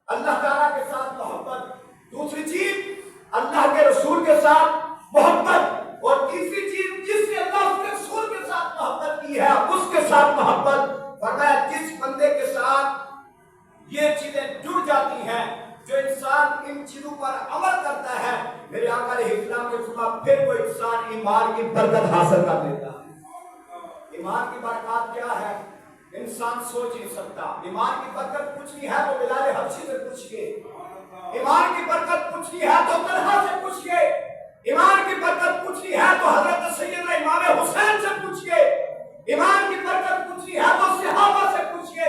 اللہ تعالیٰ کے ساتھ محبت، دوسری چیز اللہ کے رسول کے ساتھ محبت، اور تیسری چیز جس نے اللہ اس کے رسول کے ساتھ محبت کی ہے اس کے ساتھ محبت۔ فرمایا جس بندے کے ساتھ یہ چیزیں جڑ جاتی ہیں، جو انسان ان چیزوں پر عمل کرتا ہے، میرے آقا علیہ السلام نے فرمایا پھر وہ انسان ایمان کی برکت حاصل کر لیتا ہے۔ ایمان کی برکات کیا ہے انسان سوچ نہیں سکتا۔ ایمان کی برکت پوچھنی ہے تو بلال حبشی سے پوچھئے، ایمان کی برکت پوچھنی ہے تو طلحہ سے پوچھئے، ایمان کی برکت پوچھنی ہے تو حضرت سیدنا امام حسین سے پوچھئے، ایمان کی برکت پوچھنی ہے تو صحابہ سے پوچھئے،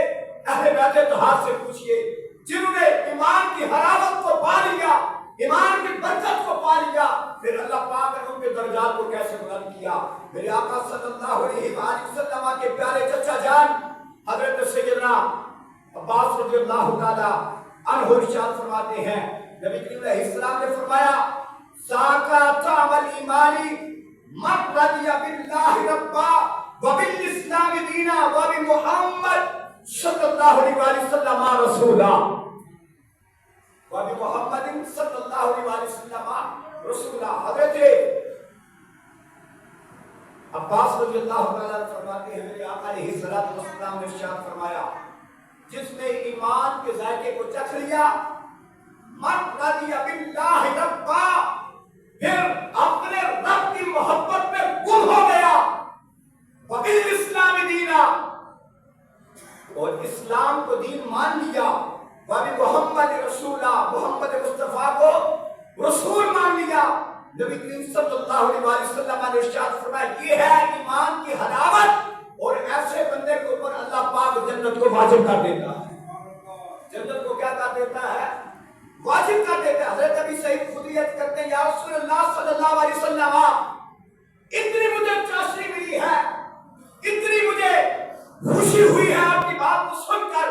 اہل بیت طہار سے پوچھئے، جنہوں نے ایمان کی حلاوت کو پا لیا، ایمان کی برکت کو پا لیا، پھر اللہ پاک نے ان کے درجات کو کیسے بلند کیا۔ میرے آقا صلی اللہ علیہ وآلہ وسلم کے پیارے چچا جان حضرت سیدنا عباس رضی اللہ تعالی عنہ ارشاد فرماتے ہیں، نبی کریم علیہ السلام نے فرمایا ذاکا طعم الایمان من رضی باللہ ربا وبالاسلام دینا وبمحمد صلی اللہ علیہ وآلہ وسلم رسولا، وبمحمد صلی اللہ علیہ وآلہ وسلم رسولا۔ حضرت عباس رضی اللہ تعالیٰ فرماتے ہیں میرے آقا علیہ السلام نے ارشاد فرمایا جس نے ایمان کے ذائقے کو چکھ لیا، من رضی باللہ ربا، پھر اپنے رب کی محبت میں گم ہو گیا، وبالاسلام دینا، اور اسلام کو دین مان لیا، وبمحمد رسولہ، محمد مصطفیٰ کو رسول مان لیا۔ نبی کریم صلی اللہ علیہ وآلہ وسلم نے ارشاد فرمایا یہ ہے ایمان کی حلاوت، اور ایسے بندے کے اوپر اللہ پاک جنت کو واجب کر دیتا ہے۔ جنت کو کیا کر دیتا ہے؟ واجب کر دیتا ہے۔ حضرت ابی سعید خدری کرتے ہیں یا رسول اللہ صلی اللہ علیہ وسلم اتنی مجھے چاشنی ملی ہے، اتنی مجھے خوشی ہوئی ہے آپ کی بات کو سن کر،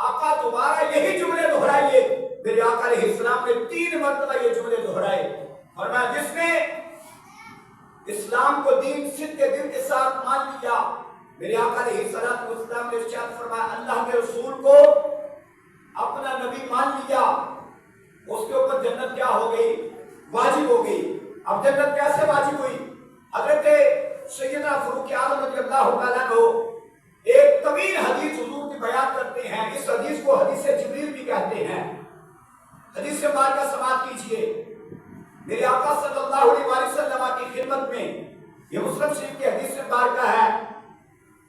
آقا دوبارہ یہی جملے دہرائیے۔ میرے آقا علیہ السلام نے 3 مرتبہ یہ جملے دہرائے، اور میں جس نے اسلام کو دین صدق دل کے ساتھ مان لیا، میرے آقا علیہ السلام نے ارشاد فرمایا اللہ کے رسول کو اپنا نبی مان لیا، اس کے اوپر جنت کیا ہو گئی؟ واجب ہو گئی۔ اب جنت کیسے واجب ہوئی؟ حضرت سیدنا فاروق اعظم رضی اللہ تعالیٰ عنہ ایک طویل حدیث حضور کی بیان کرتے ہیں، اس حدیث کو حدیث جبریل بھی کہتے ہیں۔ حدیث مبارکہ سماعت کیجئے۔ میرے آقا صلی اللہ علیہ وآلہ وسلم کی خدمت میں، یہ مسلم شریف کی حدیث مبارکہ ہے،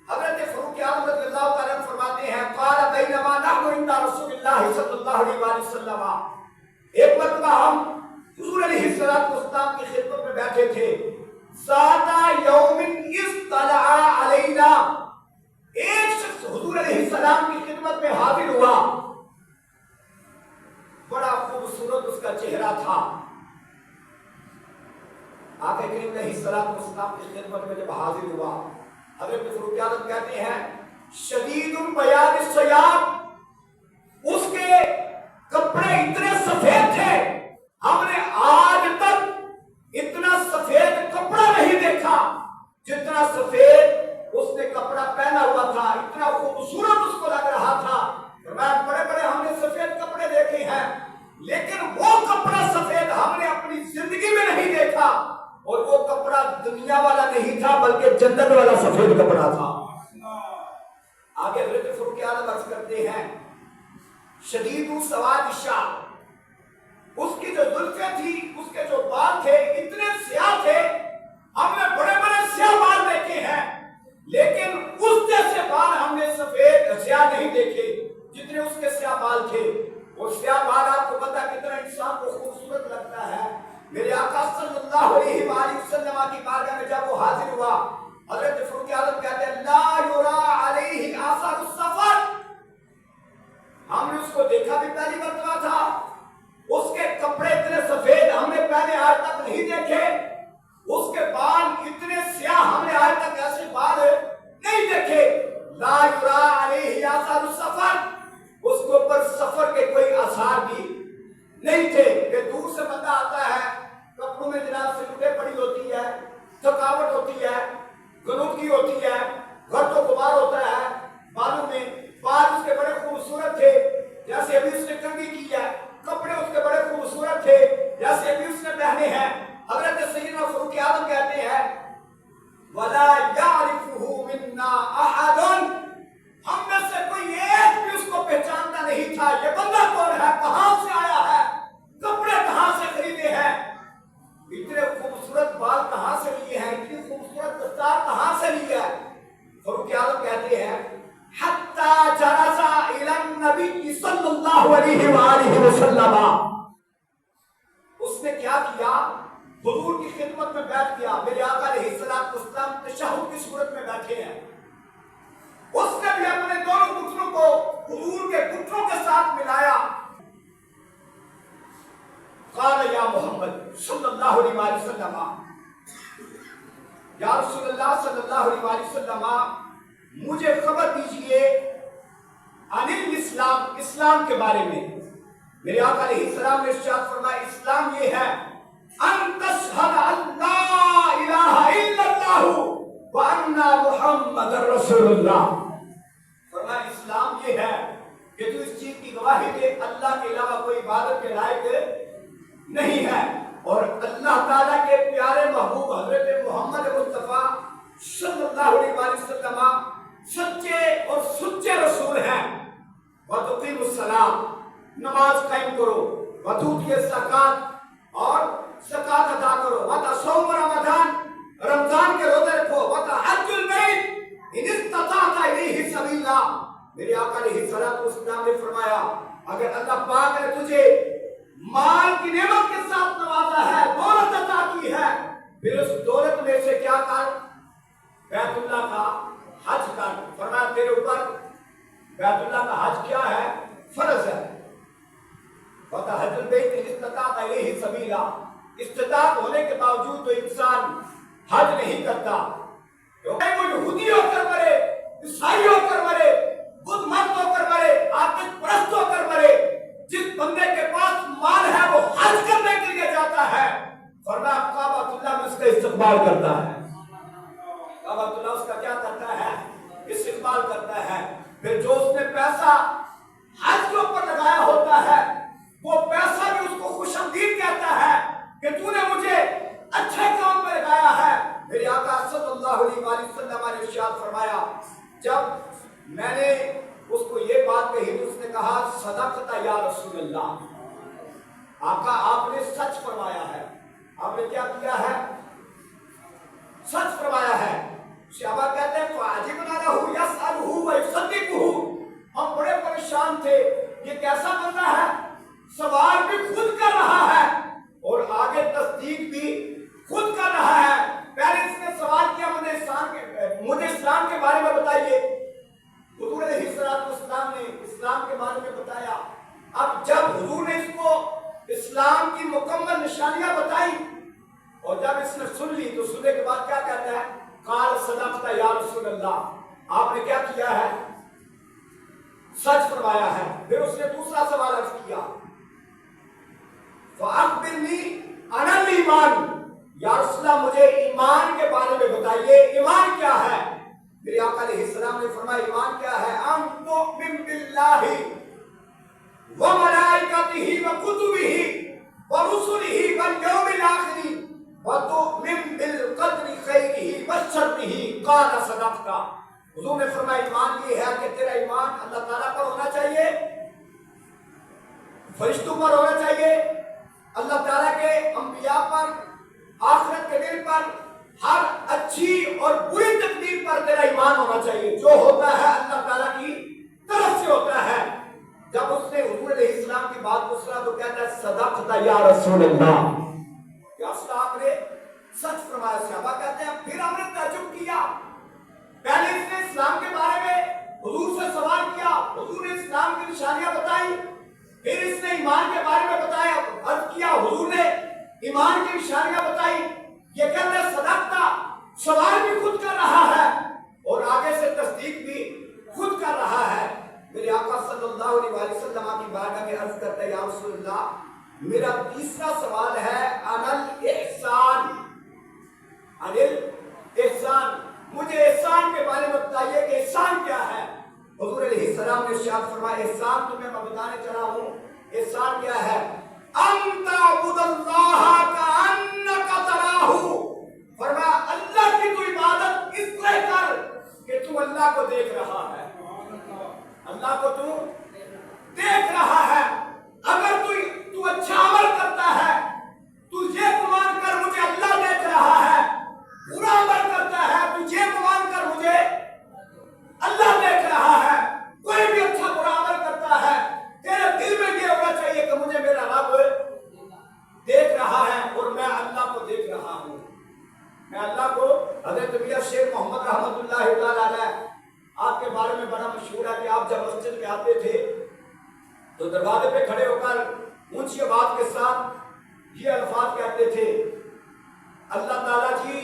حضرت فاروق اعظم رضی اللہ تعالیٰ عنہ فرماتے ہیں قال بینما نحن عند رسول اللہ صلی اللہ علیہ وآلہ وسلم، ایک مرتبہ ہم حضور علیہ السلام کی خدمت میں بیٹھے تھے، ذات یوم اطلع علینا، ایک شخص حضور علیہ السلام کی خدمت میں حاضر ہوا، بڑا خوبصورت اس کا چہرہ تھا۔ آقا کریم علیہ السلام کی خدمت میں جب حاضر ہوا، حضرت فاروق اعظم کہتے ہیں شدید البیاض الثیاب، اس کے کپڑے اتنے سفید تھے، ہم نے آج تک اتنا سفید کپڑا نہیں دیکھا جتنا سفید اس نے کپڑا پہنا ہوا تھا، اتنا خوبصورت اس کو لگ رہا تھا۔ بڑے بڑے ہم نے سفید کپڑے دیکھے ہیں، لیکن وہ کپڑا سفید ہم نے اپنی زندگی میں نہیں دیکھا، اور وہ کپڑا دنیا والا نہیں تھا بلکہ جنت والا سفید کپڑا تھا۔ آگے حضرت فاروق اعظم عرض کرتے ہیں شدید سواد الشعر، اس کی جو زلفیں تھی، اس کے جو بال تھے اتنے سیاہ تھے، ہم نے بڑے بڑے سیاہ بال دیکھے ہیں، لیکن اس جیسے بال ہم نے سفید سیاہ نہیں دیکھے جتنے اس کے سیاہ بال تھے۔ اور سیاہ بال آپ کو پتا کتنا انسان کو خوبصورت لگتا ہے۔ میرے آقا صلی اللہ علیہ وآلہ وسلم کی بارگاہ میں جب وہ حاضر ہوا، حضرت فاروق اعظم کہتے ہیں لا یرا علیہ آثار السفر، ہم نے اس کو دیکھا بھی پہلی مرتبہ تھا، اس کے کپڑے اتنے سفید ہم نے پہلے آج تک نہیں دیکھے، اس کے بال اتنے سیاہ ہم نے آج تک ایسے بال نہیں دیکھے۔ لا یرا علیہ آثار السفر، اس کے اوپر سفر کے کوئی آثار بھی نہیں تھے کہ دور سے بندہ آتا ہے، کپڑوں میں جناب سے لٹے پڑی ہوتی ہے، تھکاوٹ ہوتی ہے، گنودگی ہوتی ہے، گھر تو غبار ہوتا ہے، بالوں میں بال اس کے بڑے خوبصورت تھے، جیسے जैसे अभी उसने कंघी की है, कपड़े उसके बड़े खूबसूरत थे, जैसे अभी उसने पहने हैं। हजरत सैयदना फारूक आजम कहते हैं वला यारिफुहु मिन्ना अहदुन, हम में से कोई एक भी उसको पहचानता नहीं था। ये बंदा कौन है, कहां से आया है, कपड़े कहां से खरीदे हैं, इतने खूबसूरत बाल कहां से लिए हैं, इतनी खूबसूरत दस्तार कहां से ली है। फारूक आजम कहते हैं हत्ता जलसा इला नबी सल्लल्लाहु अलैहि वसल्लम, उसने क्या किया, हुजूर की खिदमत में बैठ गया। मेरे आका अलैहिस्सलाम तशहुद की सूरत में बैठे हैं, उसने भी अपने दोनों घुटनों को हुजूर के घुटनों के साथ मिलाया। क़ाल या मोहम्मद सल्लल्लाहु अलैहि वसल्लम, या रसूलल्लाह सल्लल्लाहु अलैहि वसल्लम मुझे खबर दीजिए अनिल इस्लाम, इस्लाम के बारे में। मेरे आका अलैहिस्सलाम ने इरशाद फरमाया इस्लाम ये है अन तशहद अल्ला इलाहा इल्लल्लाह व अन्ना मुहम्मदुर रसूलुल्लाह। फरमाया इस्लाम ये है कि तू इस चीज की गवाही दे अल्लाह के अलावा कोई इबादत के लायक नहीं है, और अल्लाह ताला के प्यारे महबूब हजरत मोहम्मद मुस्तफा सल्लल्लाहु अलैहि वसल्लम सच्चे और सुच्चे रसूल हैं। व तुकीमुस सलाम, नमाज कायम करो, व तुतिय ज़कात, और ज़कात अदा करो, व तसौम रमजान, रमजान के रोजे रखो, व तहज्जुल बैत इन इस्तताअता इलैहि सबीला। मेरे आका अलैहिस्सलातु वस्सलाम ने फरमाया अगर अल्लाह पाक ने तुझे माल की नेमत के साथ नवाजा है, दौलत अता की है, फिर उस दौलत में से क्या कर, बैतुल्लाह का हज कर। फरमाया तेरे ऊपर बैतुल्लाह का हज क्या है, फर्ज है। वतहज्जुल बैत इस्तताअता इलैहि सबीला, इस्तिताअत होने के बावजूद तो इंसान हज नहीं करता, क्योंकि वो यहूदी होकर मरे, ईसाई होकर मरे, बुद्ध मत होकर मरे, आतिश परस्त होकर मरे, जिस बंदे के पास माल है वो हज करने के लिए जाता है, फरमाया काबतुल्लाह में उसका इस्तकबाल करता है, काबतुल्लाह उसका क्या करता है, इस्तकबाल करता है। फिर जो उसने पैसा हज के ऊपर लगाया होता है, वो पैसा भी उसको खुशआमदीद कहता है कि तूने मुझे अच्छे काम पे लगाया है। मेरे आका सल्लल्लाहु अलैहि वसल्लम ने इरशाद फरमाया जब मैंने उसको ये बात कही तो उसने कहा सदक़ता या रसूलल्लाह, आका आपने सच फरमाया है। आपने क्या किया है, सच फरमाया है। सहाबा कहते हैं फाजिबना लहू यसअलहु व युसद्दिकुहु, हम बड़े परेशान थे, ये कैसा बंदा है, सवाल भी खुद कर रहा है और आगे तस्दीक भी खुद कर रहा है। पहले इसने सवाल किया मुझे इस्लाम के बारे में बताइए, हुजूर अलैहिस्सलाम ने इस्लाम के बारे में बताया। अब जब हुजूर ने इसको इस्लाम की मुकम्मल निशानियां बताई और जब इसने सुन ली तो सुनने के बाद क्या कहता है, काल सदक़ता या रसूलल्लाह, आपने क्या किया है, सच फरमाया है। फिर उसने दूसरा सवाल अर्ज किया फ़अख़बिरनी अनिल ईमान, या रसूलल्लाह मुझे ईमान के बारे में बताइए, ईमान क्या है। मेरे आका अलैहिस्सलाम ने फरमाया ईमान क्या है, अन तुमिन बिल्लाहि व मलाइकतिही व कुतुबिही व रुसुलिही वल यौमिल आखिर व तुमिन बिल क़द्रि खैरिही व शर्रिही। क़ाल सदक़ता, हुजूर ने फरमाया ईमान ये है कि तेरा ईमान अल्लाह ताला पर होना चाहिए, फरिश्तों पर होना चाहिए, अल्लाह ताला के अंबिया पर, आखिरत के दिन पर, हर अच्छी और बुरी तकदीर पर तेरा ईमान होना चाहिए। जो होता है अल्लाह ताला की तरफ से होता है। जब उसने हुजूर अलैहिस्सलाम की बात को सुना तो कहता है सदक़ता या रसूलल्लाह, या आपने सच फरमाया। सहाबा कहते हैं फिर हमने ताज्जुब किया, पहले इसने इस्लाम के बारे में हुजूर से सवाल किया, हुजूर ने इस्लाम की निशानियां बताई, फिर इसने ईमान के बारे में बताया, अर्ज किया, हुजूर ने ईमान की निशानियां बताई। ये कहते हैं सदक़ता, सवाल भी खुद कर रहा है और आगे से तस्दीक भी खुद कर रहा है। मेरे आका सल्लल्लाहु अलैहि वसल्लम की बारगाह में अर्ज करते हैं या रसूलल्लाह मेरा तीसरा सवाल है अनिल इहसान, अनिल इहसान, मुझे एहसान के बारे में बताइए कि एहसान क्या है। हुजूर अलैहिस्सलाम ने इरशाद फरमाया एहसान तुम्हें मैं बताने चला हूं। एहसान क्या है? अंता बुदल्लाह का अन्नका तराहू। फरमाया अल्लाह की तू इबादत इसलिए कर कि तू अल्लाह को देख रहा है। अल्लाह को तू देख रहा है। अगर तू अच्छा अमल करता है, तू ये गुमान कर मुझे अल्लाह देख रहा है। बुरा अमल करता है, तू ये गुमान कर मुझे अल्लाह देख रहा है। कोई भी अच्छा बुरा अमल करता है, तेरे दिल में ये होना चाहिए कि मुझे मेरा रब देख रहा है और मैं अल्लाह को देख रहा हूँ। मैं अल्लाह को, हज़रत मियां शेख मोहम्मद रहमतुल्लाहि तआला अलैह आपके बारे में बड़ा मशहूर है कि आप जब मस्जिद में आते थे तो दरवाजे पे खड़े होकर ऊंची आवाज के साथ ये अल्फाज कहते थे, अल्लाह ताला जी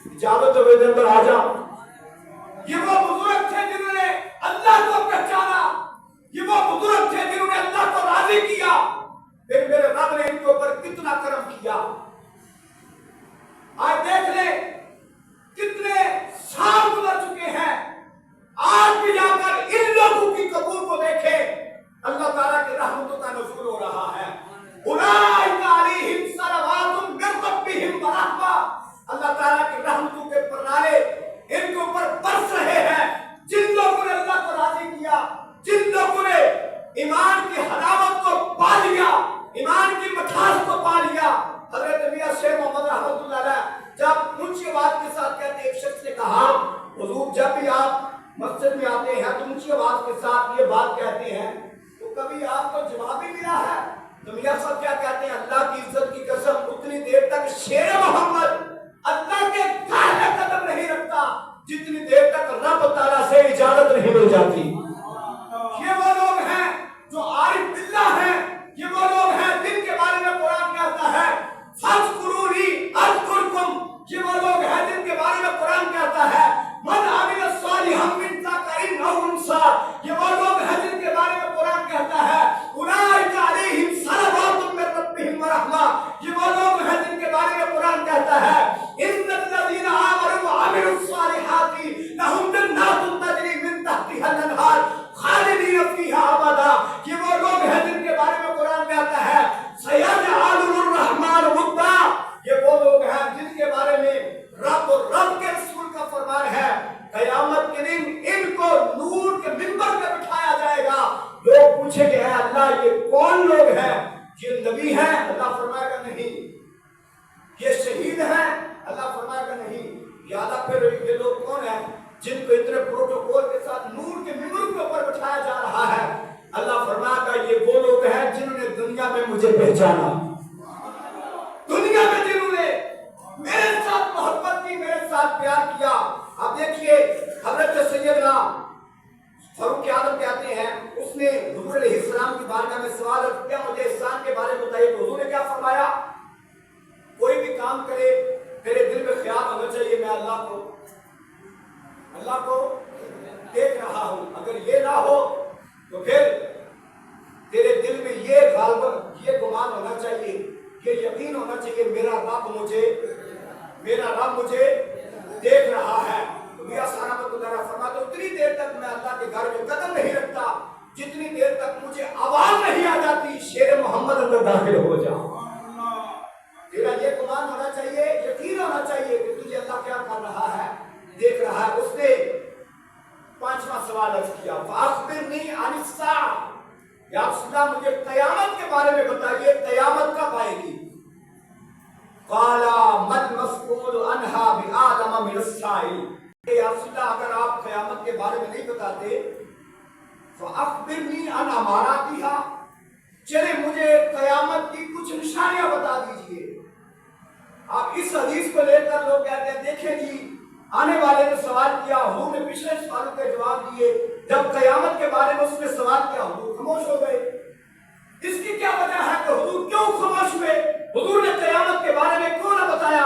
इजाजत हो मेरे अंदर आ जा। ये वो बुजुर्ग थे जिन्होंने अल्लाह को पहचाना। ये वो बुजुर्ग थे जिन्होंने अल्लाह को राजी किया। फिर मेरे रब ने इनके ऊपर कितना करम किया। आज देख ले कितने साल गुजर चुके हैं, आज भी जाकर इन लोगों की कबूल को देखे, अल्लाह ताला की रहमतों का नुज़ूल हो रहा है। उलाइका अलैहिम सलवातुम मिन रब्बिहिम व रहमा। अल्लाह ताला की रहमतों के परनाले इनके ऊपर बरस रहे हैं। जिन लोगों ने अल्लाह को राजी किया, जिन लोगों ने ईमान की हलावत को पा लिया, ईमान की मिठास को पा लिया। हज़रत मियां शेख मोहम्मद रहमतुल्लाह अलैह जब ऊंची आवाज के साथ कहते, एक शख्स ने कहा, हुजूर जब भी आप मस्जिद में आते हैं तो ऊंची आवाज के साथ ये बात कहते हैं, तो कभी आपको जवाब भी मिला है? तो मियां साहब क्या कहते हैं, अल्लाह की इज्जत की कसम उतनी देर तक शेर मोहम्मद अल्लाह के घर में कदम नहीं रखता जितनी देर तक रब ताला से इजाजत नहीं मिल जाती। ये वो लोग हैं जो आरिफ बिल्लाह हैं। ये वो लोग हैं जिनके बारे में कुरान कहता है फज़कुरूनी अज़कुरकुम। ये वो लोग हैं जिनके बारे में कुरान कहता है मन आमिल सालिहन मिन ज़करिन औ उन्सा। ये वो लोग हैं जिनके बारे में कुरान कहता है उलाइका अलैहिम सलवातुम मिन रब्बिहिम व रहमा। ये वो लोग हैं जिनके बारे में कुरान कहता है इन्नल्लज़ीना आमनू व अमिलुस सालिहाति लहुम जन्नातुन तजरी मिन तहतिहा अल-अनहार खालिदीन फीहा अबदा। ये वो लोग हैं जिनके बारे में कुरान कहता है सयजअलुर रहमान वुद्दा। ये वो लोग हैं जिनके बारे में रब के रसूल का फरमान है क़यामत के दिन इनको नूर के मिंबर पे बिठाया जाएगा। लोग पूछेंगे है अल्लाह ये कौन लोग हैं? ये नबी हैं? अल्लाह फरमाएगा नहीं। ये शहीद हैं? अल्लाह फरमाएगा नहीं। याद फिर ये लोग कौन हैं जिनको इतने प्रोटोकॉल के साथ नूर के मिंबर के ऊपर बिठाया जा रहा है? अल्लाह फरमाएगा ये वो लोग हैं जिन्होंने दुनिया में मुझे पहचाना, दुनिया में जिन्होंने मेरे साथ मोहब्बत की, मेरे साथ प्यार किया। अब देखिए हज़रत सैयदना फारूक आज़म कहते हैं, उसने हुजूर अलैहिस्सलाम की बारगाह में सवाल किया मुझे एहसान के बारे में बताइए। हुजूर ने क्या फरमाया? कोई भी काम करे तेरे दिल में ख्याल होना चाहिए मैं अल्लाह को देख रहा हूं। अगर ये ना हो तो फिर तेरे दिल में ये गुमान होना चाहिए, ये यकीन होना चाहिए मेरा रब मुझे देख रहा है। तो मियां सलामतुल्लाह फरमाते उतनी देर तक मैं अल्लाह के घर में कदम नहीं रखता जितनी देर तक मुझे आवाज नहीं आ जाती शेर मोहम्मद अंदर दाखिल हो जा। तेरा ये गुमान होना चाहिए, यकीन होना चाहिए कि तुझे अल्लाह क्या कर रहा है, देख रहा है। उसने पांचवा सवाल अर्ज किया फाखबिरनी अनिस्सा, या रसूलल्लाह मुझे कयामत के बारे में बताइए, कयामत कब आएगी? काला मल मस्कूल अनहा बिआलम मिन अस्साइल। या रसूलल्लाह अगर आप कयामत के बारे में नहीं बताते फाखबिरनी अन अमारातिहा, चले मुझे कयामत की कुछ निशानियां बता दीजिए। आप इस हदीस को लेकर लोग कहते हैं देखें जी आने वाले ने सवाल किया, हुजूर ने पिछले सवालों के जवाब दिए, जब कयामत के बारे में उसने सवाल किया हुजूर खामोश हो गए। इसकी क्या वजह है कि हुजूर क्यों खामोश हुए? हुजूर ने कयामत के बारे में क्यों न बताया?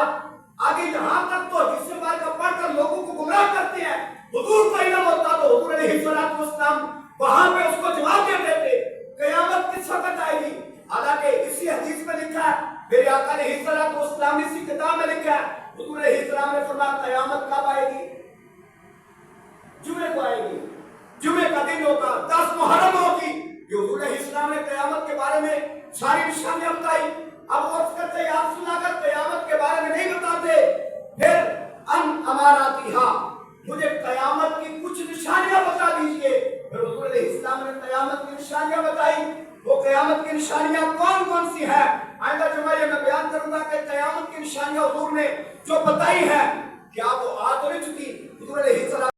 आगे यहाँ तक तो हदीस बार का पढ़कर लोगों को गुमराह करते हैं। हुजूर का इल्म होता तो हुजूर अलैहिस्सलातु वस्सलाम वहां पे उसको जवाब दे देते कयामत किस वक्त आएगी। हालांकि इसी हदीस में लिखा है, मेरे आका अलैहिस्सलातु वस्सलाम ने इसी किताब में लिखा है, हुजूर अलैहिस्सलाम ने फरमाया कयामत कब आएगी? जुमे को आएगी। जुमे का दिन محرم ہوگی. حضور علیہ السلام نے قیامت کے بارے میں ساری نشانیاں بتائی. اب غور کرتے ہیں آپ سنا کر قیامت کے بارے میں نہیں بتاتے. پھر ان اماراتھا مجھے قیامت کی کچھ نشانیاں بتا دیجئے. پھر حضور علیہ السلام نے قیامت کی نشانیاں بتائی. وہ قیامت کی نشانیاں کون کون سی ہیں آئندہ جمعہ میں بیان کروں گا کہ قیامت کی نشانیاں حضور نے جو بتائی ہیں کیا وہ آ تو نہیں چکی. حضور علیہ السلام